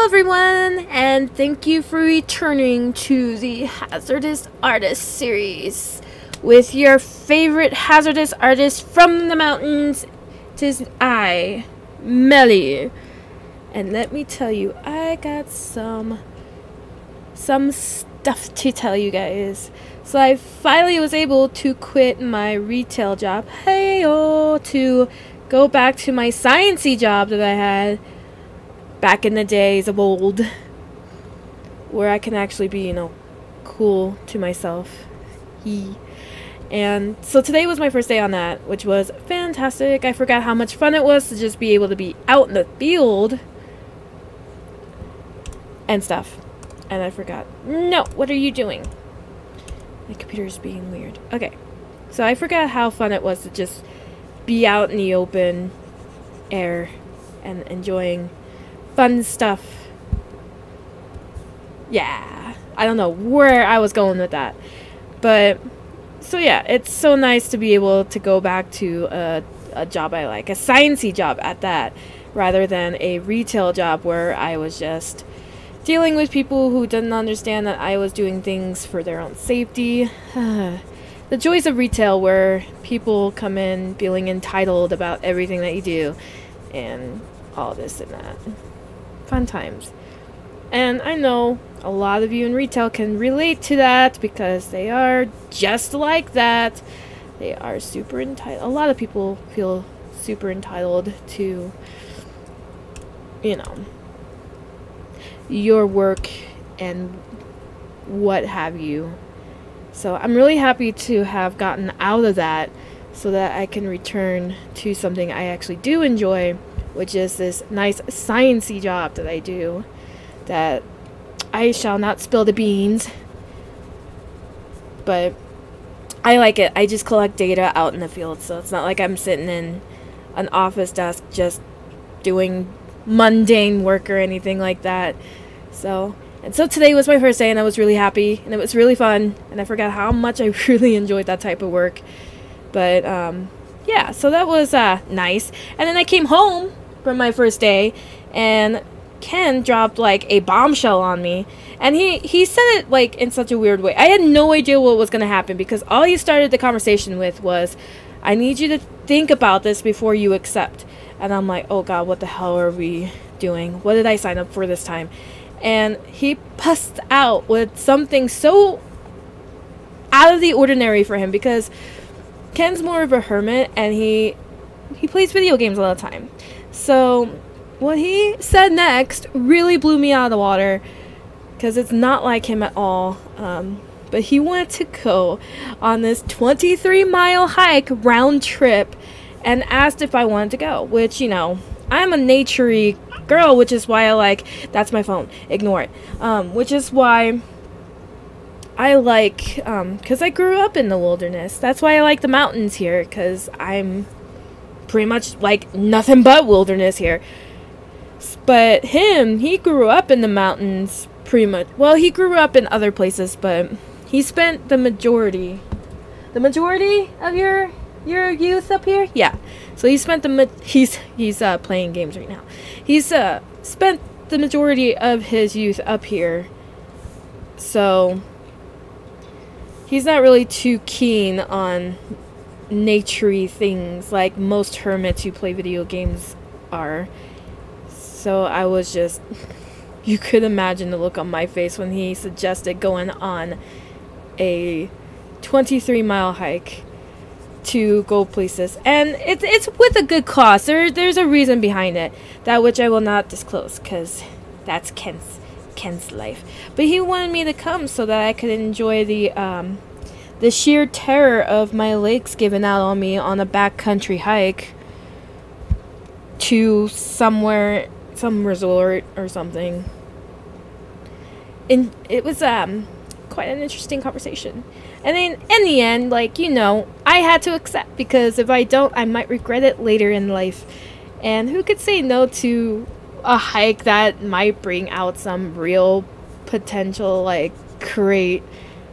Hello everyone, and thank you for returning to the Hazardous Artist series with your favorite hazardous artist from the mountains. 'Tis I, Melly. And let me tell you, I got some stuff to tell you guys. So I finally was able to quit my retail job, to go back to my sciencey job that I had back in the days of old, where I can actually be, cool to myself. And so today was my first day on that, which was fantastic. I forgot how much fun it was to just be able to be out in the field and stuff. And I forgot. No, what are you doing? My computer's being weird. Okay, so I forgot how fun it was to just be out in the open air and enjoying fun stuff. Yeah, I don't know where I was going with that, but so yeah, it's so nice to be able to go back to a job I like, a sciencey job at that, rather than a retail job where I was just dealing with people who didn't understand that I was doing things for their own safety. The joys of retail, where people come in feeling entitled about everything that you do and all this and that. Fun times. And I know a lot of you in retail can relate to that because they are just like that. They are super entitled. A lot of people feel super entitled to, your work and what have you. So I'm really happy to have gotten out of that so that I can return to something I actually do enjoy, which is this nice sciencey job that I do, that I shall not spill the beans, but I like it. I just collect data out in the field, so it's not like I'm sitting in an office desk just doing mundane work or anything like that. So today was my first day, and I was really happy, and it was really fun, and I forgot how much I really enjoyed that type of work. But yeah, so that was nice. And then I came home from my first day, and Ken dropped like a bombshell on me, and he said it like in such a weird way. I had no idea what was going to happen, because all he started the conversation with was, I need you to think about this before you accept. And I'm like, oh god, what the hell are we doing? What did I sign up for this time? And he busts out with something so out of the ordinary for him, because Ken's more of a hermit, and he plays video games all the time. So what he said next really blew me out of the water, because it's not like him at all. But he wanted to go on this 23-mile hike round trip and asked if I wanted to go, which, I'm a naturey girl, which is why that's my phone, ignore it, which is why I like, because I grew up in the wilderness. That's why I like the mountains here, because I'm pretty much like nothing but wilderness here. But he grew up in the mountains pretty much. Well, he grew up in other places, but he spent the majority of your youth up here. Yeah, so he spent he's playing games right now. He's spent the majority of his youth up here, so he's not really too keen on naturey things like most hermits who play video games are. So I was just, you could imagine the look on my face when he suggested going on a 23-mile hike to go places. And it's with a good cause. There's a reason behind it, that which I will not disclose, because that's Ken's life. But he wanted me to come so that I could enjoy the sheer terror of my legs giving out on me on a backcountry hike to somewhere, some resort or something. And it was quite an interesting conversation. And then in the end, I had to accept, because if I don't, I might regret it later in life. And who could say no to a hike that might bring out some real potential, great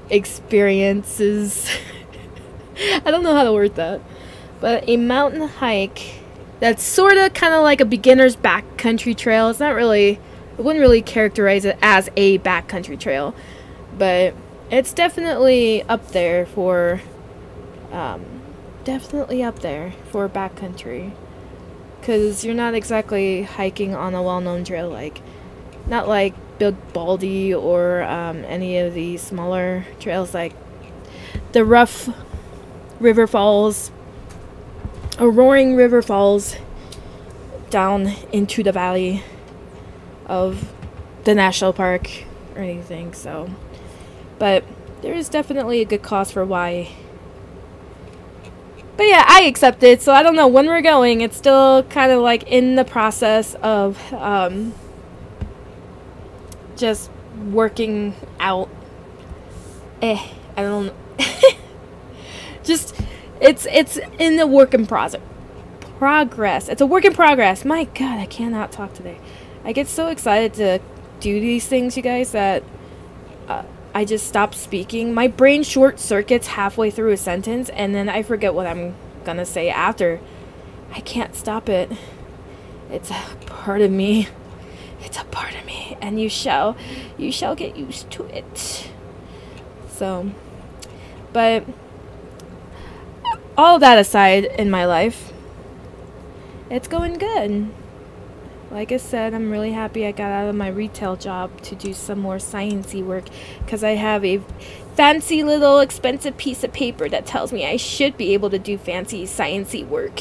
experiences? I don't know how to word that. But a mountain hike that's sort of kind of like a beginner's backcountry trail. It's not really I wouldn't really characterize it as a backcountry trail, but it's definitely up there for backcountry, because you're not exactly hiking on a well-known trail, like not like Big Baldy or any of the smaller trails like the Rough River Falls or Roaring River Falls down into the valley of the national park or anything. So, but there is definitely a good cause for why. But yeah, I accept it. So I don't know when we're going. It's still kind of like in the process of just working out. I don't know. Just it's in the work in progress. It's a work in progress. My God, I cannot talk today. I get so excited to do these things, you guys, that I just stop speaking. My brain short circuits halfway through a sentence, and then I forget what I'm gonna say after. I can't stop it. It's a part of me. It's a part of me, and you shall get used to it. So, but all that aside, in my life, it's going good. Like I said, I'm really happy I got out of my retail job to do some more sciencey work, because I have a fancy little expensive piece of paper that tells me I should be able to do fancy sciencey work.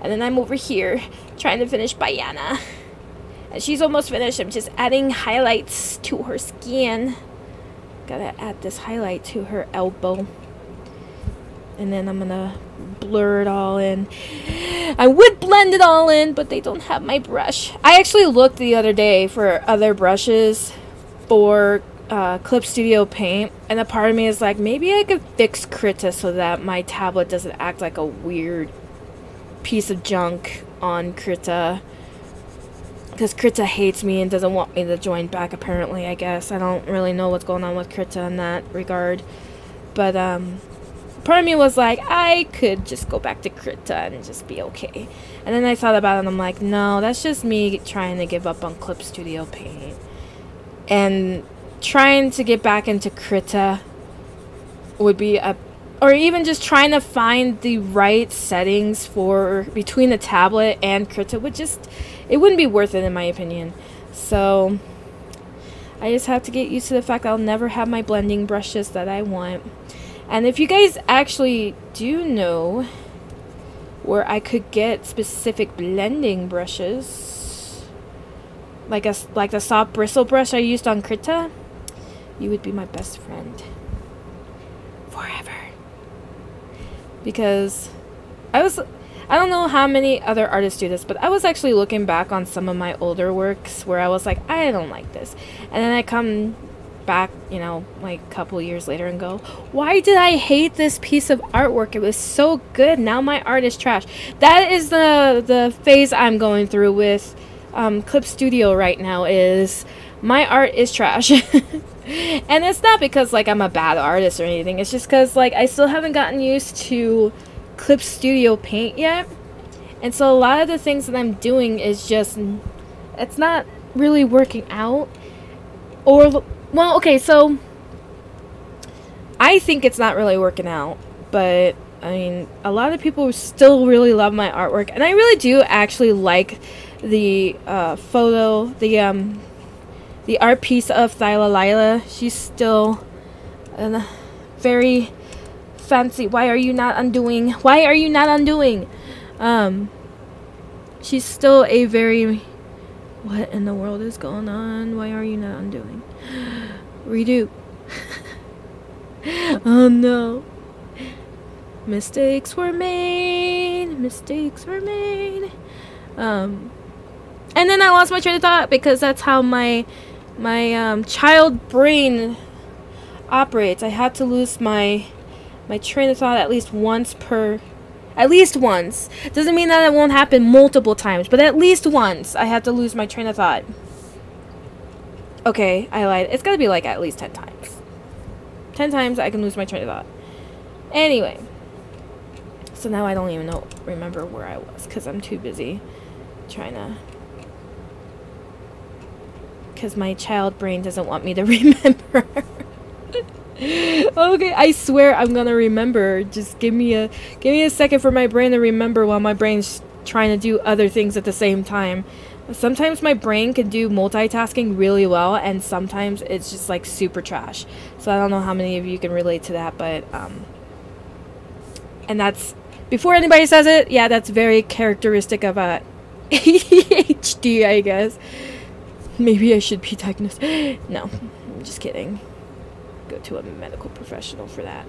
And then I'm over here trying to finish Bayana. And she's almost finished. I'm just adding highlights to her skin. Gotta add this highlight to her elbow. And then I'm gonna blur it all in. I would blend it all in, but they don't have my brush. I actually looked the other day for other brushes for Clip Studio Paint, and a part of me is like, maybe I could fix Krita so that my tablet doesn't act like a weird piece of junk on Krita. Because Krita hates me and doesn't want me to join back, apparently, I guess. I don't really know what's going on with Krita in that regard. But, part of me was like, I could just go back to Krita and just be okay. And then I thought about it and I'm like, no, that's just me trying to give up on Clip Studio Paint. And trying to get back into Krita would be or even just trying to find the right settings for between the tablet and Krita would just, it wouldn't be worth it in my opinion. So I just have to get used to the fact that I'll never have my blending brushes that I want. And if you guys actually do know where I could get specific blending brushes, like the soft bristle brush I used on Krita, you would be my best friend forever. Because I don't know how many other artists do this, but I was actually looking back on some of my older works where I was like, I don't like this. And then I come back, you know, like a couple years later and go, why did I hate this piece of artwork? It was so good. Now my art is trash. That is the phase I'm going through with Clip Studio right now, is my art is trash. And it's not because like I'm a bad artist or anything. It's just because like I still haven't gotten used to Clip Studio Paint yet. And so a lot of the things that I'm doing is just, it's not really working out. Or, well, okay, so I think it's not really working out, but I mean, a lot of people still really love my artwork, and I really do actually like the photo, the art piece of Thyla Lila. She's still very fancy. Why are you not undoing? Why are you not undoing? She's still a very, what in the world is going on? Why are you not undoing? Redo. Oh no. Mistakes were made. Mistakes were made. And then I lost my train of thought, because that's how my child brain operates. I had to lose my train of thought at least once. Doesn't mean that it won't happen multiple times, but at least once I had to lose my train of thought. Okay, I lied. It's gotta be like at least 10 times. 10 times I can lose my train of thought. Anyway. So now I don't even remember where I was, because I'm too busy trying to because my child brain doesn't want me to remember. Okay, I swear I'm gonna remember. Just give me a second for my brain to remember while my brain's trying to do other things at the same time. Sometimes my brain can do multitasking really well, and sometimes it's just like super trash. So I don't know how many of you can relate to that, but and that's, before anybody says it, yeah, that's very characteristic of a ADHD, I guess. Maybe I should be diagnosed. No, I'm just kidding. Go to a medical professional for that.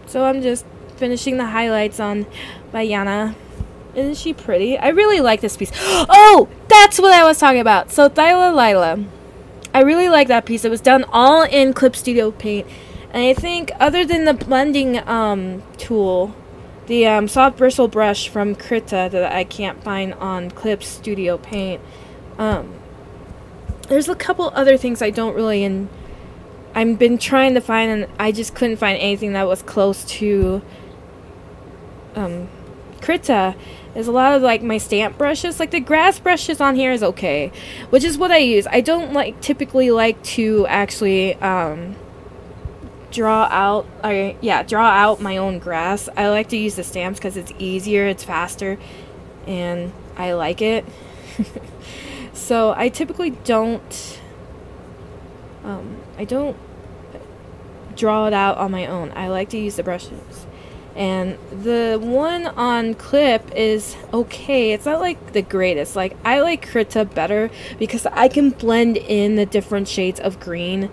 So I'm just finishing the highlights on Bayana. Isn't she pretty? I really like this piece. Oh, that's what I was talking about. So Thyla Lila, I really like that piece. It was done all in Clip Studio Paint, and I think other than the blending tool, the soft bristle brush from Krita that I can't find on Clip Studio Paint, there's a couple other things I don't really I've been trying to find, and I just couldn't find anything that was close to Krita. There's a lot of like my stamp brushes, like the grass brushes on here is okay, which is what I use. I don't typically like to actually draw out my own grass. I like to use the stamps because it's easier, it's faster, and I like it. So I typically don't draw it out on my own. I like to use the brushes. And the one on Clip is okay. It's not like the greatest. Like, I like Krita better because I can blend in the different shades of green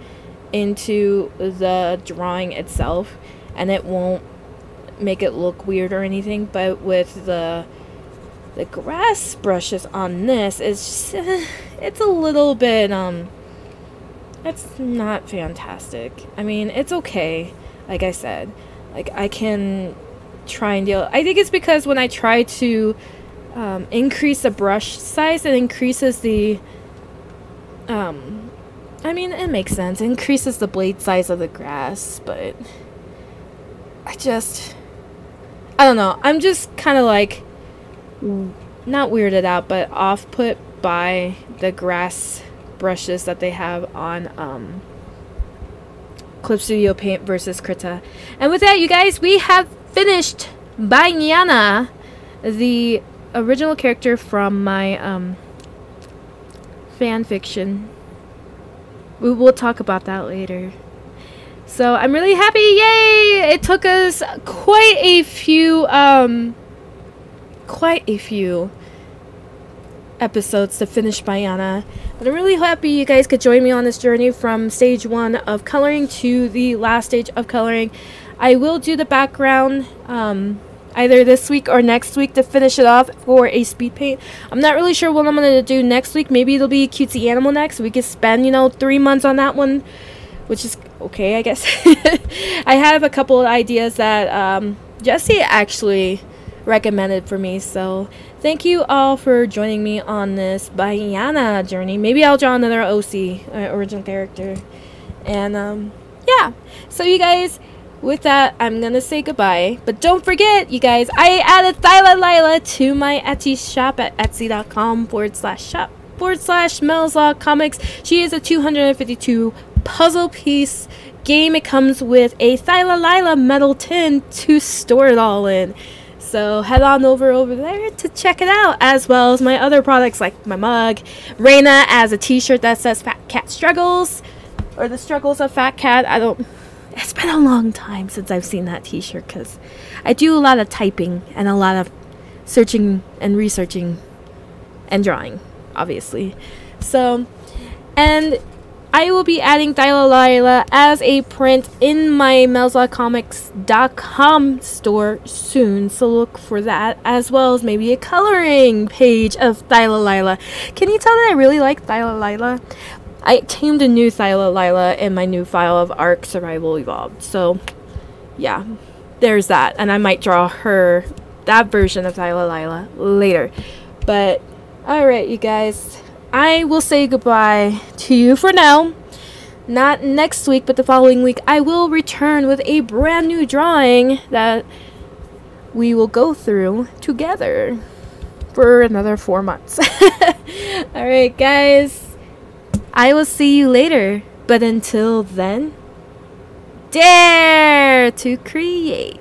into the drawing itself, and it won't make it look weird or anything. But with the grass brushes on this, it's just, it's a little bit it's not fantastic. I mean, it's okay. Like I said, like I can try and deal. I think it's because when I try to increase the brush size, it increases the I mean, it makes sense. It increases the blade size of the grass, but I don't know. I'm just kind of like not weirded out, but off-put by the grass brushes that they have on Clip Studio Paint versus Krita. And with that, you guys, we have finished Bayana, the original character from my fan fiction. We will talk about that later. So I'm really happy. Yay! It took us quite a few episodes to finish Bayana, but I'm really happy you guys could join me on this journey from stage 1 of coloring to the last stage of coloring. I will do the background either this week or next week to finish it off for a speed paint. I'm not really sure what I'm going to do next week. Maybe it'll be Cutesy Animal next. We could spend, 3 months on that one, which is okay, I guess. I have a couple of ideas that Jesse actually recommended for me, so thank you all for joining me on this Bayana journey. Maybe I'll draw another OC, original character. And yeah, so you guys, with that, I'm gonna say goodbye. But don't forget, you guys, I added Thyla Lila to my Etsy shop at etsy.com/shop/Mel's Comics. She is a 252 puzzle piece game. It comes with a Thyla Lila metal tin to store it all in. So head on over there to check it out, as well as my other products like my mug, Reina as a t-shirt that says Fat Cat Struggles, or the Struggles of Fat Cat. It's been a long time since I've seen that t-shirt because I do a lot of typing and a lot of searching and researching and drawing, obviously. So, and I will be adding Thyla Lila as a print in my melslacomics.com store soon, so look for that, as well as maybe a coloring page of Thyla Lila. Can you tell that I really like Thyla Lila? I tamed a new Thyla Lila in my new file of Arc Survival Evolved, so yeah, there's that, and I might draw that version of Thyla Lila later. But alright, you guys, I will say goodbye to you for now. Not next week, but the following week, I will return with a brand new drawing that we will go through together for another 4 months. Alright, guys. I will see you later. But until then, dare to create.